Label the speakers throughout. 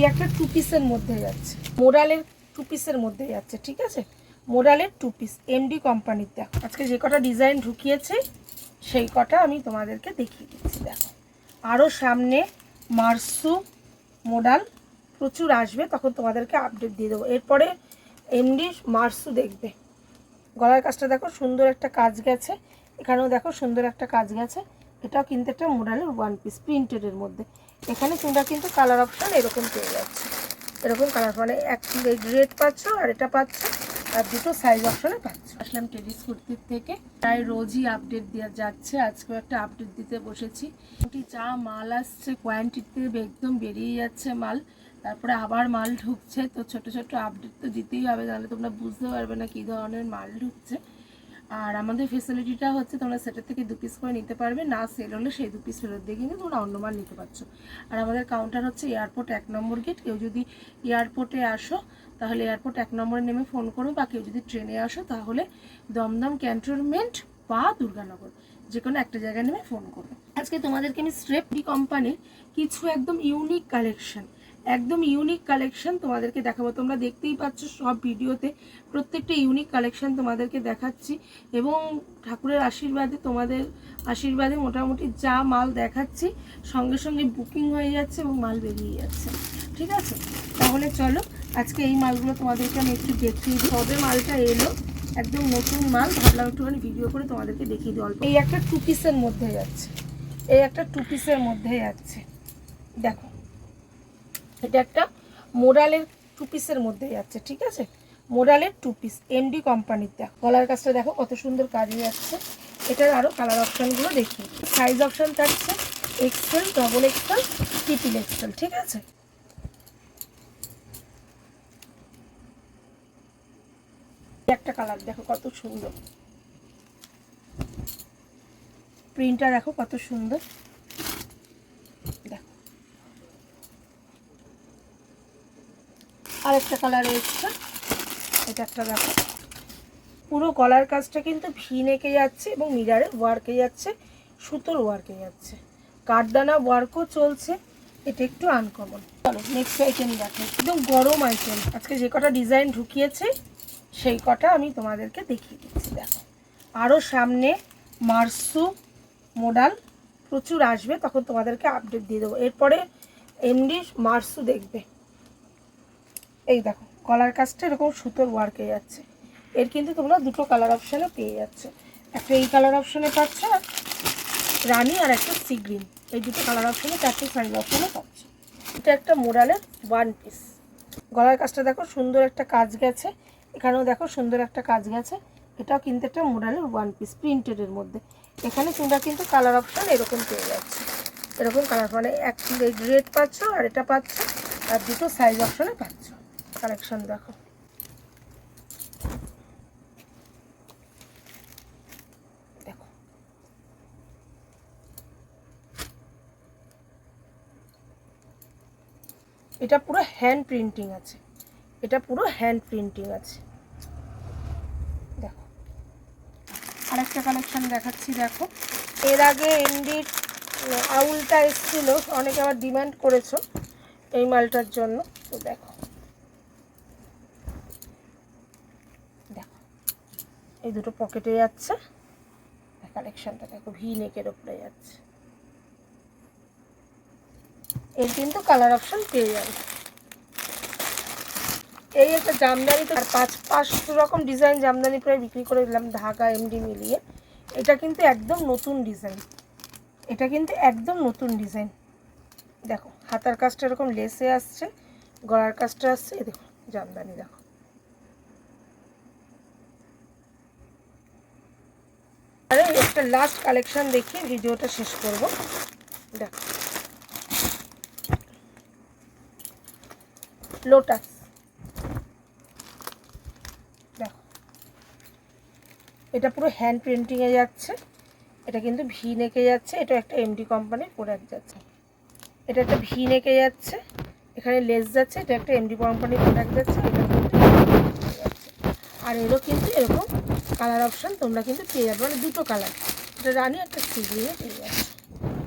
Speaker 1: একটা টু পিসের মধ্যে যাচ্ছে, মোডালের টু পিসের মধ্যে যাচ্ছে, ঠিক আছে, মোডালের টু পিস এমডি কোম্পানির। দেখো আজকে যে কটা ডিজাইন ঢুকিয়েছে সেই কটা আমি তোমাদেরকে দেখিয়ে দিচ্ছি। দেখো আরও সামনে মার্সু মোডাল প্রচুর আসবে, তখন তোমাদেরকে আপডেট দিয়ে দেবো। এরপরে এমডি মার্সু দেখবে। গলার কাজটা দেখো সুন্দর একটা কাজ গেছে, এখানেও দেখো সুন্দর একটা কাজ গেছে। এটাও কিন্তু একটা মোডালের ওয়ান পিস প্রিন্টেডের মধ্যে। এখানে তোমরা কিন্তু কালার অপশান এরকম পেয়ে যাচ্ছে, এরকম কালার, মানে এক রেড পাচ্ছ আর এটা পাচ্ছ, আর দুটো সাইজ অপশানে পাচ্ছ। আসলাম টেডিস কুর্তির থেকে, প্রায় রোজই আপডেট দেওয়া যাচ্ছে, আজকেও একটা আপডেট দিতে বসেছি। যা মাল আসছে কোয়ান্টিটিতে একদম বেরিয়ে যাচ্ছে মাল, তারপরে আবার মাল ঢুকছে, তো ছোট ছোট আপডেট তো দিতেই হবে, তাহলে তোমরা বুঝতে পারবে না কী ধরনের মাল ঢুকছে। আর আমাদের ফেসিলিটিটা হচ্ছে তোমরা সেটার থেকে 2 পিস করে নিতে পারবে, না সেল হলে সেই 2 পিস ফেরত দিয়ে কিন্তু তোমরা অন্য মাল নিতে পারছো। আর আমাদের কাউন্টার হচ্ছে এয়ারপোর্ট 1 নম্বর গেট। কেউ যদি এয়ারপোর্টে আসো তাহলে এয়ারপোর্ট 1 নম্বরে নেমে ফোন করো, বা কেউ যদি ট্রেনে আসো তাহলে দমদম ক্যান্টনমেন্ট বা দুর্গানগর যে কোনো একটা জায়গায় নেমে ফোন করবে। আজকে তোমাদেরকে আমি স্ট্রেপডি কোম্পানির কিছু একদম ইউনিক কালেকশন তোমাদেরকে দেখাবো। তোমরা দেখতেই পাচ্ছ সব ভিডিওতে প্রত্যেকটা ইউনিক কালেকশন তোমাদেরকে দেখাচ্ছি, এবং ঠাকুরের আশীর্বাদে, তোমাদের আশীর্বাদে মোটামুটি যা মাল দেখাচ্ছি সঙ্গে সঙ্গে বুকিং হয়ে যাচ্ছে এবং মাল বেরিয়ে যাচ্ছে, ঠিক আছে। তাহলে চলো আজকে এই মালগুলো তোমাদেরকে আমি একটু দেখিয়ে দিই। কবে মালটা এলো, একদম নতুন মাল, ভাবলাম একটুখানি ভিডিও করে তোমাদেরকে দেখিয়ে দিই। অল্প এই একটা টু পিসের মধ্যে যাচ্ছে, দেখো এটা একটা মোডালের টু পিসের মধ্যে যাচ্ছে, ঠিক আছে, মোডালের টু পিস এমডি কোম্পানির। দেখো গলার কাজটা দেখো কত সুন্দর কাজে যাচ্ছে। এটার আরও কালার অপশানগুলো দেখি। সাইজ অপশান থাকছে XL, double XL, triple XL, ঠিক আছে। একটা কালার দেখো কত সুন্দর, প্রিন্টটা দেখো কত সুন্দর। দেখো আরেকটা কালার এসছে, এটা একটা দেখো। পুরো গলার কাজটা কিন্তু ভি নেকে যাচ্ছে এবং মিরারের ওয়ার্কে যাচ্ছে, সুতোর ওয়ার্কে যাচ্ছে, কাঠদানা ওয়ার্কও চলছে। এটা একটু আনকমন। চলো নেক্সট আইটেম দেখো, একদম গরম আইটেম। আজকে যে কটা ডিজাইন ঢুকিয়েছে সেই কটা আমি তোমাদেরকে দেখিয়ে দিচ্ছি। দেখো আরও সামনে মার্সু মোডাল প্রচুর আসবে, তখন তোমাদেরকে আপডেট দিয়ে দেবো। এরপরে এমডি মার্সু দেখবে। এই দেখো গলার কাজটা এরকম সুতোর ওয়ার্কে যাচ্ছে। এর কিন্তু তোমরা দুটো কালার অপশানে পেয়ে যাচ্ছে, একটা এই কালার অপশানে পাচ্ছ আর রানি, আর একটা সি গ্রিন। এই দুটো কালার অপশানে 4টে সাইজ অপশানে পাচ্ছ। এটা একটা মোডালের ওয়ান পিস। গলার কাজটা দেখো সুন্দর একটা কাজ গেছে, এখানেও দেখো সুন্দর একটা কাজ গেছে। এটাও কিন্তু একটা মোডালের ওয়ান পিস প্রিন্টেডের মধ্যে। এখানে তোমরা কিন্তু কালার অপশান এরকম পেয়ে যাচ্ছে, এরকম কালার, মানে এক রেড পাচ্ছ আর এটা পাচ্ছ, আর দুটো সাইজ অপশানে পাচ্ছ। কালেকশন দেখো, দেখো এটা পুরো হ্যান্ড প্রিন্টিং আছে, দেখো আরেকটা কালেকশন দেখাচ্ছি। দেখো এর আগে এমডির আউলটা এসেছিল, অনেকে আবার ডিমান্ড করেছো এই মালটার জন্য। তো দেখো এই দুটো পকেটে যাচ্ছে, কালেকশনটা দেখো ভি নেকের উপরে যাচ্ছে। এর কিন্তু কালার অপশন পেয়ে যাবে। এই একটা জামদানি, তো আর 500 রকম ডিজাইন জামদানি প্রায় বিক্রি করে দিলাম ঢাকা এমডি মিলিয়ে। এটা কিন্তু একদম নতুন ডিজাইন, দেখো হাতার কাজটা এরকম লেসে আসছে, গলার কাজটা আসছে, এই দেখো জামদানি। দেখো আরে একটা লাস্ট কালেকশন দেখিয়ে ভিডিওটা শেষ করব। দেখো লোটাস, দেখো এটা পুরো হ্যান্ড প্রিন্টিংয়ে যাচ্ছে, এটা কিন্তু ভি নেকে যাচ্ছে। এটা একটা এমডি কোম্পানির প্রোডাক্ট যাচ্ছে, এটা একটা ভি নেকে যাচ্ছে, এখানে লেস যাচ্ছে। এটা একটা এমডি কোম্পানির প্রোডাক্ট যাচ্ছে, এটা কিন্তু আর এরও কিন্তু এরকম কালার অপশান তোমরা কিন্তু পেয়ে যাবে, মানে দুটো কালার, এটা রানি একটা সি গ্রিনে পেয়ে যাচ্ছে।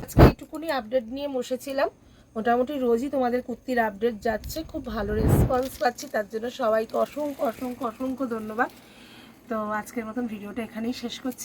Speaker 1: আজকে এইটুকুনি আপডেট নিয়ে বসেছিলাম। মোটামুটি রোজই তোমাদের কুর্তির আপডেট যাচ্ছে, খুব ভালো রেসপন্স পাচ্ছি, তার জন্য সবাইকে অসংখ্য অসংখ্য অসংখ্য ধন্যবাদ। তো আজকের মতন ভিডিওটা এখানেই শেষ করছি।